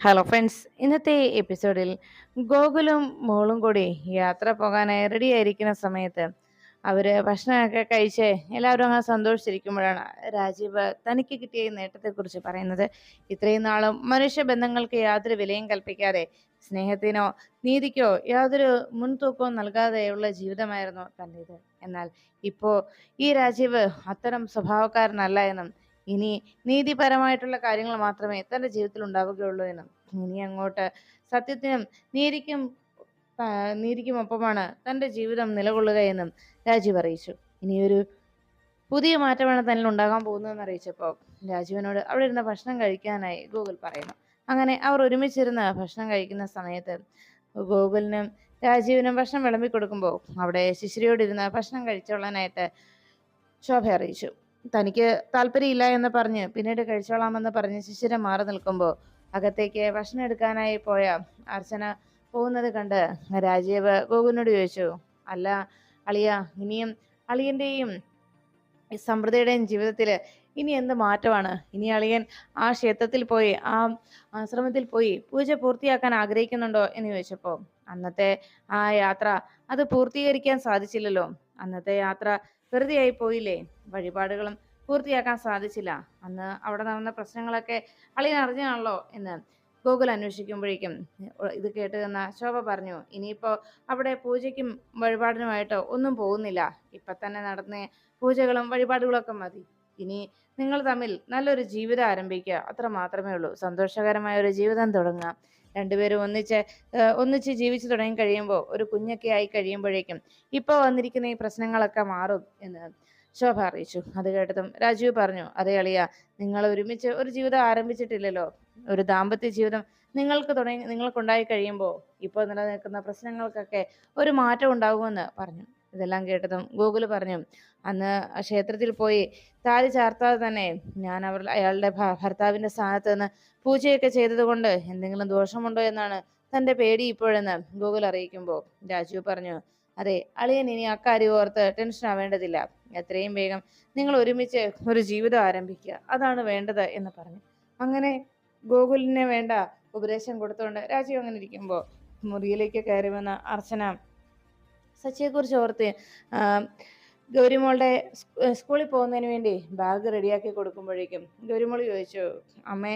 Hello friends, ഇന്നത്തെ എപ്പിസോഡിൽ ഗോകുലും മോളും കൂടി യാത്ര പോകാനായി റെഡി ആയിരിക്കുന്ന സമയത്ത് അവര് ഭക്ഷണമൊക്കെ കഴിച്ച് എല്ലാവരും അങ്ങ് സന്തോഷിച്ചിരിക്കുമ്പോഴാണ് രാജീവ് തനിക്ക് കിട്ടിയ ഈ നേട്ടത്തെക്കുറിച്ച് പറയുന്നത്. ഇത്രയും നാളും മനുഷ്യബന്ധങ്ങൾക്ക് യാതൊരു വിലയും കൽപ്പിക്കാതെ സ്നേഹത്തിനോ നീതിക്കോ യാതൊരു മുൻതൂക്കവും നൽകാതെയുള്ള ജീവിതമായിരുന്നു തൻ്റേത്. എന്നാൽ ഇപ്പോ ഈ രാജീവ് അത്തരം സ്വഭാവക്കാരനല്ല എന്നും ഇനി നീതിപരമായിട്ടുള്ള കാര്യങ്ങൾ മാത്രമേ തൻ്റെ ജീവിതത്തിൽ ഉണ്ടാവുകയുള്ളൂ എന്നും ഇനി അങ്ങോട്ട് സത്യത്തിനും നീതിക്കും നീതിക്കുമൊപ്പമാണ് തൻ്റെ ജീവിതം നിലകൊള്ളുക എന്നും രാജീവ് അറിയിച്ചു. ഇനിയൊരു പുതിയ മാറ്റമാണ് തന്നിൽ ഉണ്ടാകാൻ പോകുന്നതെന്ന് അറിയിച്ചപ്പോൾ രാജീവിനോട് അവിടെ ഇരുന്ന് ഭക്ഷണം കഴിക്കാനായി ഗൂഗിൾ പറയുന്നു. അങ്ങനെ അവർ ഒരുമിച്ചിരുന്ന് ഭക്ഷണം കഴിക്കുന്ന സമയത്ത് ഗൂഗിളിനും രാജീവിനും ഭക്ഷണം വിളമ്പി കൊടുക്കുമ്പോൾ അവിടെ ശിശിരിയോടിരുന്ന് ഭക്ഷണം കഴിച്ചോളാനായിട്ട് ശോഭ അറിയിച്ചു. തനിക്ക് താല്പര്യമില്ല എന്ന് പറഞ്ഞ് പിന്നീട് കഴിച്ചോളാമെന്ന് പറഞ്ഞ് ശിശിര മാറി നിൽക്കുമ്പോൾ അകത്തേക്ക് ഭക്ഷണം എടുക്കാനായി പോയ അർച്ചന പോകുന്നത് കണ്ട് രാജീവ് ഗോകുലിനോട് ചോദിച്ചു, അല്ല അളിയ, ഇനിയും അളിയന്റെയും ഈ സമൃദ്ധിയുടെയും ജീവിതത്തിൽ ഇനി എന്ത് മാറ്റമാണ്? ഇനി അളിയൻ ആ ക്ഷേത്രത്തിൽ പോയി ആ ആശ്രമത്തിൽ പോയി പൂജ പൂർത്തിയാക്കാൻ ആഗ്രഹിക്കുന്നുണ്ടോ എന്ന് ചോദിച്ചപ്പോൾ അന്നത്തെ ആ യാത്ര അത് പൂർത്തീകരിക്കാൻ സാധിച്ചില്ലല്ലോ. അന്നത്തെ യാത്ര വെറുതെ ആയി പോയില്ലേ? വഴിപാടുകളും പൂർത്തിയാക്കാൻ സാധിച്ചില്ല. അന്ന് അവിടെ നടന്ന പ്രശ്നങ്ങളൊക്കെ അളിയൻ അറിഞ്ഞാണല്ലോ എന്ന് ഗോകുൽ അന്വേഷിക്കുമ്പോഴേക്കും ഇത് കേട്ട് തന്ന ശോഭ പറഞ്ഞു, ഇനിയിപ്പോ അവിടെ പൂജയ്ക്കും വഴിപാടിനുമായിട്ട് ഒന്നും പോകുന്നില്ല. ഇപ്പൊ തന്നെ നടന്ന പൂജകളും വഴിപാടുകളൊക്കെ മതി. ഇനി നിങ്ങൾ തമ്മിൽ നല്ലൊരു ജീവിതം ആരംഭിക്കുക, അത്ര മാത്രമേ ഉള്ളൂ. സന്തോഷകരമായ ഒരു ജീവിതം തുടങ്ങുക. രണ്ടുപേരും ഒന്നിച്ച് ജീവിച്ചു തുടങ്ങി കഴിയുമ്പോൾ ഒരു കുഞ്ഞൊക്കെ ആയി കഴിയുമ്പോഴേക്കും ഇപ്പൊ വന്നിരിക്കുന്ന ഈ പ്രശ്നങ്ങളൊക്കെ മാറും എന്ന് ശോഭ അറിയിച്ചു. അത് കേട്ടതും രാജീവ് പറഞ്ഞു, അതേ അളിയ, നിങ്ങൾ ഒരുമിച്ച് ഒരു ജീവിതം ആരംഭിച്ചിട്ടില്ലല്ലോ. ഒരു ദാമ്പത്യ ജീവിതം നിങ്ങൾക്കുണ്ടായി കഴിയുമ്പോൾ ഇപ്പോൾ നിലനിൽക്കുന്ന പ്രശ്നങ്ങൾക്കൊക്കെ ഒരു മാറ്റം ഉണ്ടാകുമെന്ന് പറഞ്ഞു. ഇതെല്ലാം കേട്ടതും ഗോകുല് പറഞ്ഞു, അന്ന് ക്ഷേത്രത്തിൽ പോയി താലി ചാർത്താതെ തന്നെ ഞാൻ അയാളുടെ ഭർത്താവിന്റെ സ്ഥാനത്ത് നിന്ന് പൂജയൊക്കെ ചെയ്തത് കൊണ്ട് എന്തെങ്കിലും ദോഷമുണ്ടോ എന്നാണ് തന്റെ പേടി ഇപ്പോഴെന്ന് ഗോകുൽ അറിയിക്കുമ്പോൾ രാജീവ് പറഞ്ഞു, അതെ അളിയൻ ഇനി അക്കാര്യം ഓർത്ത് ടെൻഷൻ ആവേണ്ടതില്ല. എത്രയും വേഗം നിങ്ങൾ ഒരുമിച്ച് ഒരു ജീവിതം ആരംഭിക്കുക, അതാണ് വേണ്ടത് എന്ന് പറഞ്ഞു. അങ്ങനെ ഗോകുലിന് വേണ്ട ഉപദേശം കൊടുത്തുകൊണ്ട് രാജീവ് അങ്ങനെ ഇരിക്കുമ്പോൾ മുറിയിലേക്ക് കയറി വന്ന അർച്ചന സച്ചിയെക്കുറിച്ച് ഓർത്ത് ഗൗരിമോളുടെ സ്കൂളിൽ പോകുന്നതിന് വേണ്ടി ബാഗ് റെഡിയാക്കി കൊടുക്കുമ്പോഴേക്കും ഗൗരിമോൾ ചോദിച്ചു, അമ്മേ,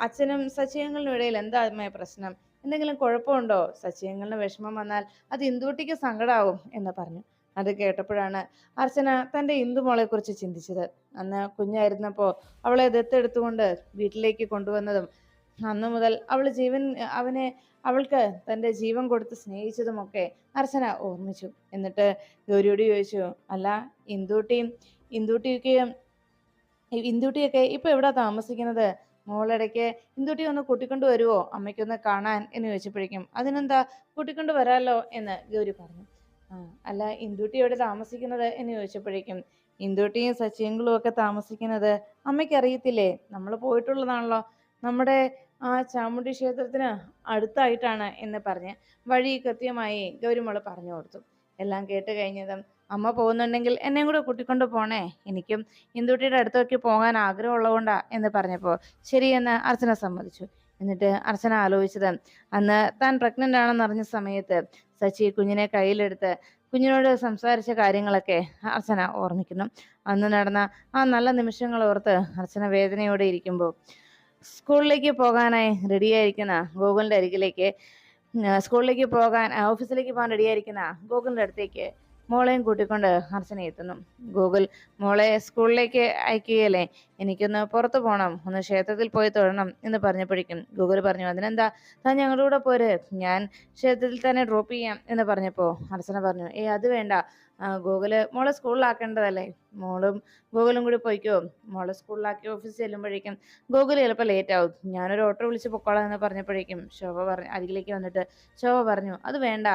അച്ഛനും സച്ചിയങ്ങളിനും ഇടയിൽ എന്താ അമ്മേ പ്രശ്നം? എന്തെങ്കിലും കുഴപ്പമുണ്ടോ? സച്ചിയങ്ങളിന് വിഷമം വന്നാൽ അത് ഇന്ദുട്ടിക്ക് സങ്കടാവും എന്ന് പറഞ്ഞു. അത് കേട്ടപ്പോഴാണ് അർച്ചന തൻ്റെ ഇന്ദുമോളെ കുറിച്ച് ചിന്തിച്ചത്. അന്ന് കുഞ്ഞായിരുന്നപ്പോൾ അവളെ ദത്തെടുത്തുകൊണ്ട് വീട്ടിലേക്ക് കൊണ്ടുവന്നതും അന്നു മുതൽ അവൾക്ക് തൻ്റെ ജീവൻ കൊടുത്ത് സ്നേഹിച്ചതുമൊക്കെ അർച്ചന ഓർമ്മിച്ചു. എന്നിട്ട് ഗൗരിയോട് ചോദിച്ചു, അല്ല, ഇന്ദുട്ടിയൊക്കെ ഇന്ദുട്ടിയൊക്കെ ഇപ്പൊ എവിടാ താമസിക്കുന്നത്? മോളിടയ്ക്ക് ഇന്ദുട്ടി ഒന്ന് കൂട്ടിക്കൊണ്ട് വരുവോ അമ്മയ്ക്കൊന്ന് കാണാൻ എന്ന് ചോദിച്ചപ്പോഴേക്കും അതിനെന്താ, കൂട്ടിക്കൊണ്ട് വരാലോ എന്ന് ഗൗരി പറഞ്ഞു. അല്ല, ഇന്ദുട്ടി എവിടെ താമസിക്കുന്നത് എന്ന് ചോദിച്ചപ്പോഴേക്കും ഇന്ദുട്ടിയും സച്ചിയങ്ങളും ഒക്കെ താമസിക്കുന്നത് അമ്മയ്ക്ക് അറിയത്തില്ലേ? നമ്മൾ പോയിട്ടുള്ളതാണല്ലോ. നമ്മുടെ ആ ചാമുണ്ഡി ക്ഷേത്രത്തിന് അടുത്തായിട്ടാണ് എന്ന് പറഞ്ഞ് വഴി കൃത്യമായി ഗൗരിമോള് പറഞ്ഞു കൊടുത്തു. എല്ലാം കേട്ട് കഴിഞ്ഞതും അമ്മ പോകുന്നുണ്ടെങ്കിൽ എന്നെയും കൂടെ കൂട്ടിക്കൊണ്ട് പോണേ, എനിക്കും ഇന്ദുട്ടിയുടെ അടുത്തൊക്കെ പോകാൻ ആഗ്രഹമുള്ളതുകൊണ്ടാ എന്ന് പറഞ്ഞപ്പോൾ ശരിയെന്ന് അർച്ചന സമ്മതിച്ചു. എന്നിട്ട് അർച്ചന ആലോചിച്ചത് അന്ന് താൻ പ്രഗ്നന്റ് ആണെന്ന് അറിഞ്ഞ സമയത്ത് സച്ചി കുഞ്ഞിനെ കയ്യിലെടുത്ത് കുഞ്ഞിനോട് സംസാരിച്ച കാര്യങ്ങളൊക്കെ അർച്ചന ഓർമ്മിക്കുന്നു. അന്ന് നടന്ന ആ നല്ല നിമിഷങ്ങൾ ഓർത്ത് അർച്ചന വേദനയോടെ ഇരിക്കുമ്പോൾ സ്കൂളിലേക്ക് പോകാനായി റെഡിയായിരിക്കുന്ന ഗോകുലിന്റെ അരികിലേക്ക് ഓഫീസിലേക്ക് പോകാൻ റെഡിയായിരിക്കുന്ന ഗോകുലിന്റെ അടുത്തേക്ക് മോളെയും കൂട്ടിക്കൊണ്ട് അർച്ചന എത്തുന്നു. ഗൂഗിൾ മോളെ സ്കൂളിലേക്ക് അയക്കുകയല്ലേ, എനിക്കൊന്ന് പുറത്തു പോകണം, ഒന്ന് ക്ഷേത്രത്തിൽ പോയി തൊഴണം എന്ന് പറഞ്ഞപ്പോഴേക്കും ഗൂഗിൾ പറഞ്ഞു, അതിനെന്താ, താൻ ഞങ്ങളുടെ കൂടെ പോര്, ഞാൻ ക്ഷേത്രത്തിൽ തന്നെ ഡ്രോപ്പ് ചെയ്യാം എന്ന് പറഞ്ഞപ്പോൾ അർച്ചന പറഞ്ഞു, അത് വേണ്ട, ഗൂഗിള് മോളെ സ്കൂളിലാക്കേണ്ടതല്ലേ, ഗൂഗിളും കൂടി പോയിക്കോ. മോളെ സ്കൂളിലാക്കി ഓഫീസിൽ ചെല്ലുമ്പോഴേക്കും ഗൂഗിൾ ചിലപ്പോൾ ലേറ്റ് ആവും, ഞാനൊരു ഓട്ടോ വിളിച്ച് പൊക്കോളാം എന്ന് പറഞ്ഞപ്പോഴേക്കും അരികിലേക്ക് വന്നിട്ട് ശോഭ പറഞ്ഞു, അത് വേണ്ട,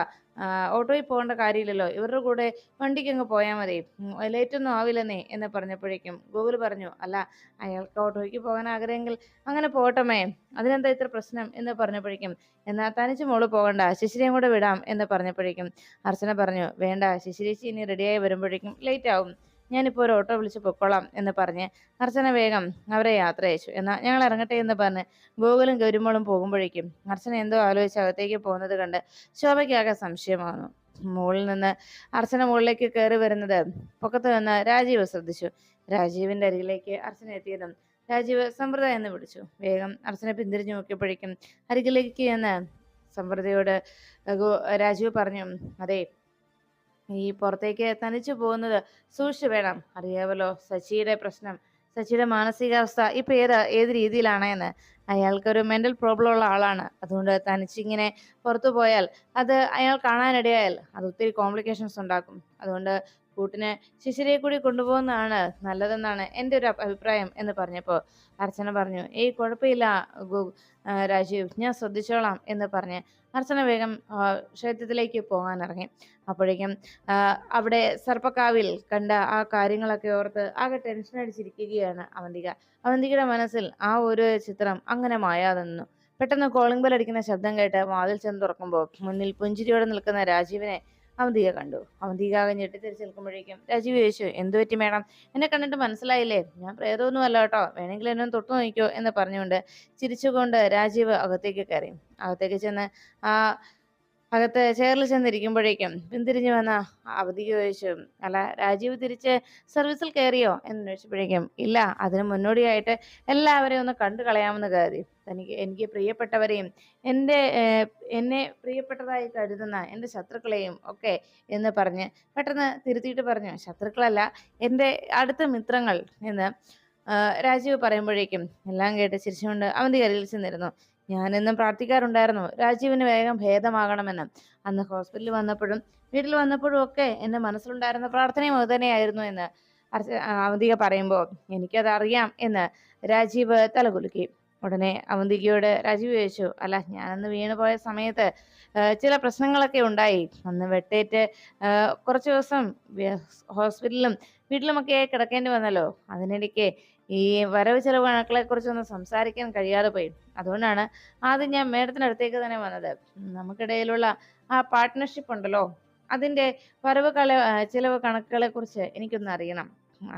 ഓട്ടോയിൽ പോകേണ്ട കാര്യമില്ലല്ലോ, ഇവരുടെ കൂടെ വണ്ടിക്ക് അങ്ങ് പോയാൽ മതി, ലേറ്റൊന്നും ആവില്ലെന്നേ എന്ന് പറഞ്ഞപ്പോഴേക്കും ഗൂഗിൾ പറഞ്ഞു, അല്ല, അയാൾക്ക് ഓട്ടോയ്ക്ക് പോകാൻ ആഗ്രഹമെങ്കിൽ അങ്ങനെ പോകട്ടമേ, അതിനെന്താ ഇത്ര പ്രശ്നം എന്ന് പറഞ്ഞപ്പോഴേക്കും എന്നാൽ തനിച്ച് മോള് പോകണ്ട, ശിശിരയും കൂടെ വിടാം എന്ന് പറഞ്ഞപ്പോഴേക്കും അർച്ചന പറഞ്ഞു, വേണ്ട, ശിശിരേച്ചി ഇനി റെഡിയായി വരുമ്പോഴേക്കും ലേറ്റ് ആവും, ഞാനിപ്പോൾ ഒരു ഓട്ടോ വിളിച്ച് പൊക്കോളാം എന്ന് പറഞ്ഞ് അർച്ചന വേഗം അവരെ യാത്ര അയച്ചു. എന്നാൽ ഞങ്ങൾ ഇറങ്ങട്ടെ എന്ന് പറഞ്ഞ് ഗോകുലും ഗൗരിമോളും പോകുമ്പോഴേക്കും അർച്ചന എന്തോ ആലോചിച്ച് അകത്തേക്ക് പോകുന്നത് കണ്ട് ശോഭയ്ക്കാകെ സംശയമാകുന്നു. മുകളിൽ നിന്ന് അർച്ചന മുകളിലേക്ക് കയറി വരുന്നത് പൊക്കത്ത് നിന്ന് രാജീവ് ശ്രദ്ധിച്ചു. രാജീവിന്റെ അരികിലേക്ക് അർച്ചന എത്തിയതും രാജീവ് സമ്പ്രദ എന്ന് വിളിച്ചു. വേഗം അർച്ചന പിന്തിരിഞ്ഞു നോക്കിയപ്പോഴേക്കും അരികിലേക്ക് എന്ന് സമ്പ്രദയോട് രാജീവ് പറഞ്ഞു, അതെ, ഈ പുറത്തേക്ക് തനിച്ചു പോകുന്നത് സൂക്ഷിച്ചു വേണം. അറിയാവല്ലോ സച്ചിയുടെ പ്രശ്നം, സച്ചിയുടെ മാനസികാവസ്ഥ ഇപ്പൊ ഏത് രീതിയിലാണ് എന്ന്. അയാൾക്കൊരു മെന്റൽ പ്രോബ്ലം ഉള്ള ആളാണ്. അതുകൊണ്ട് തനിച്ചിങ്ങനെ പുറത്തു പോയാൽ അത് അയാൾ കാണാനിടയായാൽ അത് ഒത്തിരി കോംപ്ലിക്കേഷൻസ് ഉണ്ടാക്കും. അതുകൊണ്ട് കൂട്ടിന് ശിശിരയെ കൂടി കൊണ്ടുപോകുന്നതാണ് നല്ലതെന്നാണ് എൻ്റെ ഒരു അഭിപ്രായം എന്ന് പറഞ്ഞപ്പോൾ അർച്ചന പറഞ്ഞു, ഏയ് കുഴപ്പമില്ല രാജീവ്, ഞാൻ ശ്രദ്ധിച്ചോളാം എന്ന് പറഞ്ഞ് അർച്ചന വേഗം ക്ഷേത്രത്തിലേക്ക് പോകാൻ ഇറങ്ങി. അപ്പോഴേക്കും അവിടെ സർപ്പക്കാവിൽ കണ്ട ആ കാര്യങ്ങളൊക്കെ ഓർത്ത് ആകെ ടെൻഷൻ അടിച്ചിരിക്കുകയാണ് അവന്തിക. അവന്തികയുടെ മനസ്സിൽ ആ ഒരു ചിത്രം അങ്ങനെ മായാതെ നിന്നു. പെട്ടെന്ന് കോളിംഗ് ബെൽ അടിക്കുന്ന ശബ്ദം കേട്ട് വാതിൽ ചെന്ന് തുറക്കുമ്പോൾ മുന്നിൽ പുഞ്ചിരിയോടെ നിൽക്കുന്ന രാജീവിനെ അവന്തിക കണ്ടു. അവന്തിക ആകെ ഞെട്ടിത്തിരിച്ച് നിൽക്കുമ്പോഴേക്കും രാജീവ് ചോദിച്ചു, എന്തു പറ്റി മേഡം? എന്നെ കണ്ടിട്ട് മനസ്സിലായില്ലേ? ഞാൻ പ്രേതമൊന്നും അല്ല കേട്ടോ, വേണമെങ്കിൽ എന്നെ തൊട്ടു നോക്കിക്കോ എന്ന് പറഞ്ഞുകൊണ്ട് ചിരിച്ചുകൊണ്ട് രാജീവ് അകത്തേക്ക് കയറി. അകത്തേക്ക് ചെന്ന് അകത്ത് ചെയറിൽ ചെന്നിരിക്കുമ്പോഴേക്കും പിന്തിരിഞ്ഞു വന്ന അവധിക്ക് ചോദിച്ചു, അല്ല രാജീവ് തിരിച്ച് സർവീസിൽ കയറിയോ എന്ന് ചോദിച്ചപ്പോഴേക്കും ഇല്ല, അതിന് മുന്നോടിയായിട്ട് എല്ലാവരെയും ഒന്ന് കണ്ടു കളയാമെന്ന് കരുതി. എനിക്ക് പ്രിയപ്പെട്ടവരെയും എന്നെ പ്രിയപ്പെട്ടതായി കരുതുന്ന എൻ്റെ ശത്രുക്കളെയും ഒക്കെ എന്ന് പറഞ്ഞ് പെട്ടെന്ന് തിരുത്തിയിട്ട് പറഞ്ഞു, ശത്രുക്കളല്ല, എൻ്റെ അടുത്ത മിത്രങ്ങൾ എന്ന് രാജീവ് പറയുമ്പോഴേക്കും എല്ലാം കേട്ട് ചിരിച്ചുകൊണ്ട് അവൻ്റെ കരികിൽ ചെന്നിരുന്നു. ഞാനെന്നും പ്രാർത്ഥിക്കാറുണ്ടായിരുന്നു രാജീവിന് വേഗം ഭേദമാകണമെന്ന്. അന്ന് ഹോസ്പിറ്റലിൽ വന്നപ്പോഴും വീട്ടിൽ വന്നപ്പോഴും ഒക്കെ എൻ്റെ മനസ്സിലുണ്ടായിരുന്ന പ്രാർത്ഥനയും അത് തന്നെയായിരുന്നു എന്ന് അവന്തിക പറയുമ്പോൾ എനിക്കത് അറിയാം എന്ന് രാജീവ് തലകുലുക്കി. ഉടനെ അവന്തികയോട് രാജീവ് ചോദിച്ചു, അല്ല ഞാനന്ന് വീണു പോയ സമയത്ത് ചില പ്രശ്നങ്ങളൊക്കെ ഉണ്ടായി. അന്ന് വെട്ടേറ്റ് കുറച്ച് ദിവസം ഹോസ്പിറ്റലിലും വീട്ടിലുമൊക്കെ കിടക്കേണ്ടി വന്നല്ലോ. അതിനിടയ്ക്ക് ഈ വരവ് ചെലവ് കണക്കുകളെ കുറിച്ചൊന്നും സംസാരിക്കാൻ കഴിയാതെ പോയി. അതുകൊണ്ടാണ് ആദ്യം ഞാൻ മേഡത്തിൻ്റെ അടുത്തേക്ക് തന്നെ വന്നത്. നമുക്കിടയിലുള്ള ആ പാർട്ട്ണർഷിപ്പ് ഉണ്ടല്ലോ, അതിൻ്റെ വരവ് ചിലവ് കണക്കുകളെ കുറിച്ച് എനിക്കൊന്ന് അറിയണം.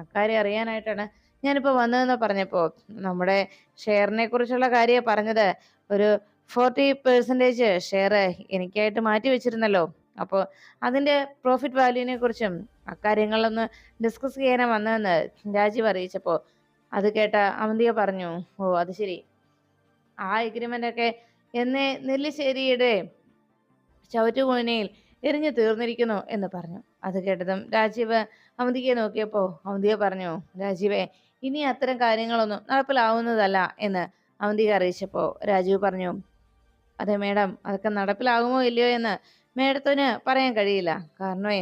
അക്കാര്യം അറിയാനായിട്ടാണ് ഞാനിപ്പോൾ വന്നതെന്ന് പറഞ്ഞപ്പോൾ നമ്മുടെ ഷെയറിനെ കുറിച്ചുള്ള കാര്യം പറഞ്ഞത് ഒരു 40% ഷെയർ എനിക്കായിട്ട് മാറ്റി വെച്ചിരുന്നല്ലോ. അപ്പോൾ അതിൻ്റെ പ്രോഫിറ്റ് വാല്യൂവിനെ കുറിച്ചും അക്കാര്യങ്ങളൊന്ന് ഡിസ്കസ് ചെയ്യാനാണ് വന്നതെന്ന് രാജീവ് അറിയിച്ചപ്പോൾ അത് കേട്ട അവന്തിക പറഞ്ഞു, ഓ അത് ശരി, ആ എഗ്രിമെന്റ് ഒക്കെ എന്നെ നെല്ലിശ്ശേരിയുടെ ചവറ്റുകൂനയിൽ എരിഞ്ഞു തീർന്നിരിക്കുന്നു എന്ന് പറഞ്ഞു. അത് കേട്ടതും രാജീവ് അവന്തികയെ നോക്കിയപ്പോൾ അവന്തിക പറഞ്ഞു, രാജീവേ, ഇനി അത്തരം കാര്യങ്ങളൊന്നും നടപ്പിലാവുന്നതല്ല എന്ന് അവന്തിക അറിയിച്ചപ്പോൾ രാജീവ് പറഞ്ഞു, അതെ മേഡം, അതൊക്കെ നടപ്പിലാകുമോ ഇല്ലയോ എന്ന് മേഡത്തിന് പറയാൻ കഴിയില്ല. കാരണമേ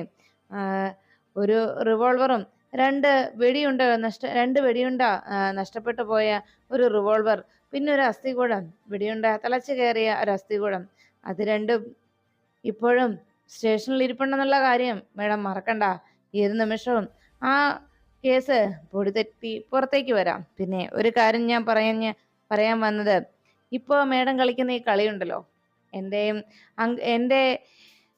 ഒരു റിവോൾവറും രണ്ട് വെടിയുണ്ട നഷ്ടപ്പെട്ടു പോയ ഒരു റിവോൾവർ, പിന്നെ ഒരു അസ്ഥികൂടം, വെടിയുണ്ട തിളച്ചു കയറിയ ഒരു അസ്ഥികൂടം, അത് രണ്ടും ഇപ്പോഴും സ്റ്റേഷനിൽ ഇരിപ്പുണ്ടെന്നുള്ള കാര്യം മേഡം മറക്കണ്ട. ഏത് നിമിഷവും ആ കേസ് പൊടി തെറ്റി പുറത്തേക്ക് വരാം. പിന്നെ ഒരു കാര്യം ഞാൻ പറയാൻ വന്നത്, ഇപ്പോൾ മേഡം കളിക്കുന്ന ഈ കളിയുണ്ടല്ലോ, എൻ്റെ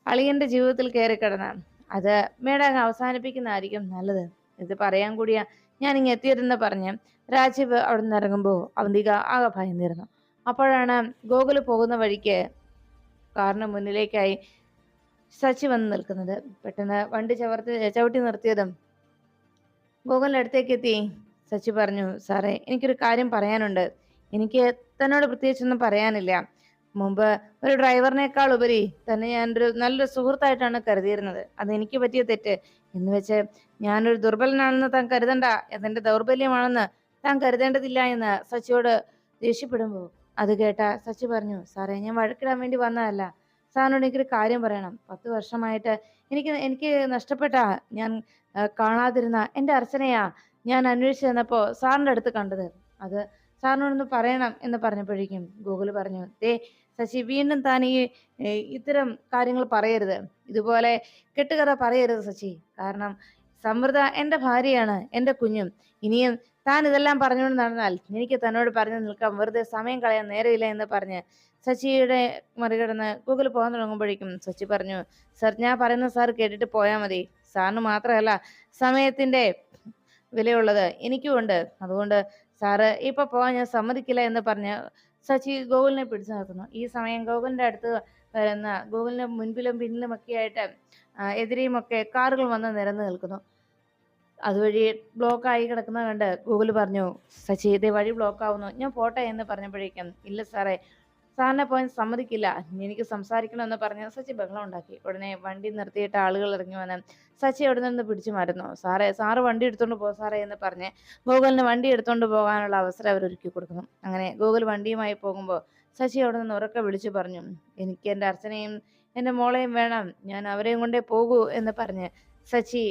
അളിയൻ്റെ ജീവിതത്തിൽ കയറി കിടന്ന അത് മേഡം അവസാനിപ്പിക്കുന്നതായിരിക്കും നല്ലത്. ഇത് പറയാൻ കൂടിയാ ഞാൻ ഇങ്ങ് എത്തിയതെന്ന് പറഞ്ഞ് രാജീവ് അവിടെ നിന്ന് ഇറങ്ങുമ്പോൾ അവന്തിക ആകെ ഭയന്നിരുന്നു. അപ്പോഴാണ് ഗോകുൽ പോകുന്ന വഴിക്ക് കാറിന് മുന്നിലേക്കായി സച്ചി വന്ന് നിൽക്കുന്നത്. പെട്ടെന്ന് വണ്ടി ചവിട്ടി നിർത്തിയതും ഗോകുലിന്റെ അടുത്തേക്ക് എത്തി സച്ചി പറഞ്ഞു, സാറേ, എനിക്കൊരു കാര്യം പറയാനുണ്ട്. എനിക്ക് തന്നോട് പ്രത്യേകിച്ചൊന്നും പറയാനില്ല. മുമ്പ് ഒരു ഡ്രൈവറിനേക്കാൾ ഉപരി തന്നെ ഞാനൊരു നല്ലൊരു സുഹൃത്തായിട്ടാണ് കരുതിയിരുന്നത്. അത് എനിക്ക് പറ്റിയ തെറ്റ് എന്ന് വെച്ച് ഞാനൊരു ദുർബലനാണെന്ന് താൻ കരുതണ്ട, അതെന്റെ ദൗർബല്യമാണെന്ന് താൻ കരുതേണ്ടതില്ല എന്ന് സച്ചിയോട് ദേഷ്യപ്പെടുമ്പോൾ അത് കേട്ട സച്ചി പറഞ്ഞു, സാറേ, ഞാൻ വഴക്കിടാൻ വേണ്ടി വന്നതല്ല. സാറിനോട് എനിക്കൊരു കാര്യം പറയണം. 10 വർഷമായിട്ട് എനിക്ക് നഷ്ടപ്പെട്ട, ഞാൻ കാണാതിരുന്ന എൻ്റെ അർച്ചനയാ ഞാൻ അന്വേഷിച്ചു ചെന്നപ്പോൾ സാറിൻ്റെ അടുത്ത് കണ്ടത്. അത് സാറിനോടൊന്ന് പറയണം എന്ന് പറഞ്ഞപ്പോഴേക്കും ഗൂഗിൾ പറഞ്ഞു, ശശി, വീണ്ടും താൻ ഇത്തരം കാര്യങ്ങൾ പറയരുത്, ഇതുപോലെ കെട്ടുകഥ പറയരുത് ശശി. കാരണം സമൃദ്ധ എൻ്റെ ഭാര്യയാണ്, എൻ്റെ കുഞ്ഞും. ഇനിയും താൻ ഇതെല്ലാം പറഞ്ഞുകൊണ്ട് നടന്നാൽ എനിക്ക് തന്നോട് പറഞ്ഞു നിൽക്കാം, വെറുതെ സമയം കളയാൻ നേരമില്ല എന്ന് പറഞ്ഞ് ശശിയുടെ മറികടന്ന് ഗൂഗിൾ പോകാൻ തുടങ്ങുമ്പോഴേക്കും ശശി പറഞ്ഞു, സർ, ഞാൻ പറയുന്ന സാർ കേട്ടിട്ട് പോയാൽ മതി. സാറിന് മാത്രമല്ല സമയത്തിന്റെ വിലയുള്ളത് എനിക്കുമുണ്ട്. അതുകൊണ്ട് സാറ് ഇപ്പൊ പോകാൻ ഞാൻ സമ്മതിക്കില്ല എന്ന് പറഞ്ഞ് സച്ചി ഗോകുലിനെ പിടിച്ചു നിർത്തുന്നു. ഈ സമയം ഗോകുലിന്റെ അടുത്ത് വരുന്ന ഗോകുലിന്റെ മുൻപിലും പിന്നിലുമൊക്കെ ആയിട്ട് എതിരെയുമൊക്കെ കാറുകൾ വന്ന് നിരന്ന് നിൽക്കുന്നു. അതുവഴി ബ്ലോക്ക് ആയി കിടക്കുന്നത് കണ്ട് ഗൂഗിൾ പറഞ്ഞു, സച്ചി ഇതേ വഴി ബ്ലോക്ക് ആവുന്നു, ഞാൻ പോട്ടെ എന്ന് പറഞ്ഞപ്പോഴേക്കും ഇല്ല സാറേ, സാറിനെ പോകാൻ സമ്മതിക്കില്ല, എനിക്ക് സംസാരിക്കണമെന്ന് പറഞ്ഞ് സച്ചി ബഹളം ഉണ്ടാക്കി. ഉടനെ വണ്ടി നിർത്തിയിട്ട് ആളുകൾ ഇറങ്ങി വന്ന് സച്ചി അവിടെ നിന്ന് പിടിച്ചു മാറ്റുന്നു. സാറ് വണ്ടി എടുത്തോണ്ട് പോ സാറേ എന്ന് പറഞ്ഞ് ഗൂഗിളിന് വണ്ടി എടുത്തോണ്ട് പോകാനുള്ള അവസരം അവർ ഒരുക്കി കൊടുക്കുന്നു. അങ്ങനെ ഗൂഗിൾ വണ്ടിയുമായി പോകുമ്പോൾ സച്ചി അവിടെ നിന്ന് ഉറക്കെ വിളിച്ചു പറഞ്ഞു, എനിക്ക് എൻ്റെ അർച്ചനയും എൻ്റെ മോളെയും വേണം, ഞാൻ അവരെയും കൊണ്ടേ പോകൂ എന്ന് പറഞ്ഞ് സച്ചി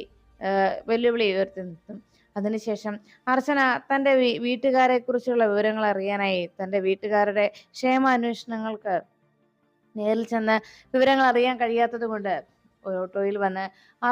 വെല്ലുവിളി ഉയർത്തി നിർത്തും. അതിനുശേഷം അർച്ചന തൻ്റെ വീട്ടുകാരെ കുറിച്ചുള്ള വിവരങ്ങൾ അറിയാനായി തൻ്റെ വീട്ടുകാരുടെ ക്ഷേമാന്വേഷണങ്ങൾക്ക് നേരിൽ ചെന്ന് വിവരങ്ങൾ അറിയാൻ കഴിയാത്തത് കൊണ്ട് ഓട്ടോയിൽ വന്ന് ആ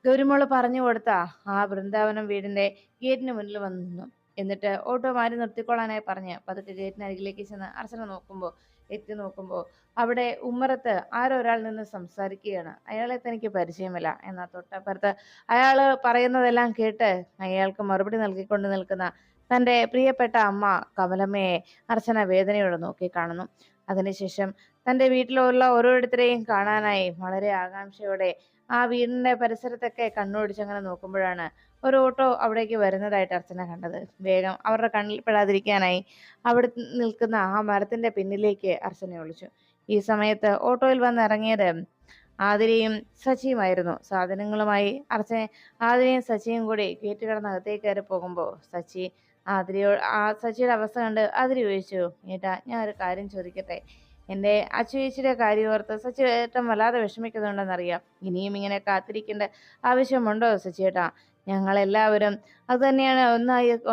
ഗൗരിമോള് പറഞ്ഞു കൊടുത്ത ആ വൃന്ദാവനം വീടിന്റെ ഗേറ്റിന് മുന്നിൽ വന്നു നിന്നു. എന്നിട്ട് ഓട്ടോ മാറി നിർത്തിക്കൊള്ളാനായി പറഞ്ഞ് പതുക്കെ ഗേറ്റിനരികിലേക്ക് ചെന്ന് അർച്ചന എത്തി നോക്കുമ്പോൾ അവിടെ ഉമ്മറത്ത് ആരോ ഒരാൾ നിന്ന് സംസാരിക്കുകയാണ്. അയാളെ തനിക്ക് പരിചയമില്ല. എന്നാൽ തൊട്ടപ്പുറത്ത് അയാള് പറയുന്നതെല്ലാം കേട്ട് അയാൾക്ക് മറുപടി നൽകിക്കൊണ്ട് നിൽക്കുന്ന തൻ്റെ പ്രിയപ്പെട്ട അമ്മ കമലമ്മയെ അർച്ചന വേദനയോടെ നോക്കി കാണുന്നു. അതിനുശേഷം തൻ്റെ വീട്ടിലുള്ള ഓരോരുത്തരെയും കാണാനായി വളരെ ആകാംക്ഷയോടെ ആ വീടിന്റെ പരിസരത്തൊക്കെ കണ്ണോടിച്ചങ്ങനെ നോക്കുമ്പോഴാണ് ഒരു ഓട്ടോ അവിടേക്ക് വരുന്നതായിട്ട് അർച്ചന കണ്ടത്. വേഗം അവരുടെ കണ്ണിൽ പെടാതിരിക്കാനായി അവിടെ നിൽക്കുന്ന ആ മരത്തിന്റെ പിന്നിലേക്ക് അർച്ചന ഒളിച്ചു. ഈ സമയത്ത് ഓട്ടോയിൽ വന്നിറങ്ങിയത് ആതിരയും സച്ചിയുമായിരുന്നു. സാധനങ്ങളുമായി ആതിരയും സച്ചിയും കൂടി ഗേറ്റ് കടന്നകത്തേക്ക് കയറി പോകുമ്പോൾ സച്ചിയുടെ അവസ്ഥ കണ്ട് ആതിര ചോദിച്ചു, ഏട്ടാ ഞാൻ ഒരു കാര്യം ചോദിക്കട്ടെ? എൻ്റെ അച്ചുചേച്ചിയുടെ കാര്യം ഓർത്ത് സച്ചിയേട്ടൻ വല്ലാതെ വിഷമിക്കുന്നുണ്ടെന്നറിയാം. ഇനിയും ഇങ്ങനെ കാത്തിരിക്കേണ്ട ആവശ്യമുണ്ടോ സച്ചിയേട്ടാ? ഞങ്ങളെല്ലാവരും അത് തന്നെയാണ്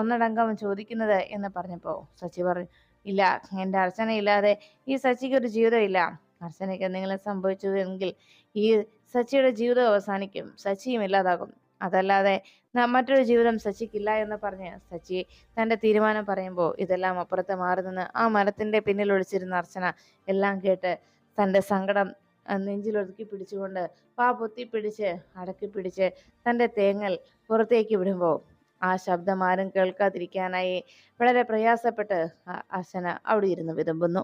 ഒന്നടങ്കം ചോദിക്കുന്നത് എന്ന് പറഞ്ഞപ്പോൾ സച്ചി പറഞ്ഞു, ഇല്ല, എൻ്റെ അർച്ചന ഇല്ലാതെ ഈ സച്ചിക്ക് ഒരു ജീവിതം ഇല്ല. അർച്ചനയ്ക്ക് എന്തെങ്കിലും സംഭവിച്ചു എങ്കിൽ ഈ സച്ചിയുടെ ജീവിതം അവസാനിക്കും, സച്ചിയും ഇല്ലാതാകും. അതല്ലാതെ മറ്റൊരു ജീവിതം സച്ചിക്കില്ല എന്ന് പറഞ്ഞ് സച്ചി തൻ്റെ തീരുമാനം പറയുമ്പോൾ ഇതെല്ലാം അപ്പുറത്ത് മാറി നിന്ന് ആ മരത്തിന്റെ പിന്നിൽ ഒളിച്ചിരുന്ന അർച്ചന എല്ലാം കേട്ട് തൻ്റെ സങ്കടം നെഞ്ചിലൊതുക്കി പിടിച്ചുകൊണ്ട് പൊത്തി പിടിച്ച് അടക്കി പിടിച്ച് തൻ്റെ തേങ്ങൽ പുറത്തേക്ക് വിടുമ്പോൾ ആ ശബ്ദം ആരും കേൾക്കാതിരിക്കാനായി വളരെ പ്രയാസപ്പെട്ട് അർച്ചന അവിടെ ഇരുന്ന് വിതുമ്പുന്നു.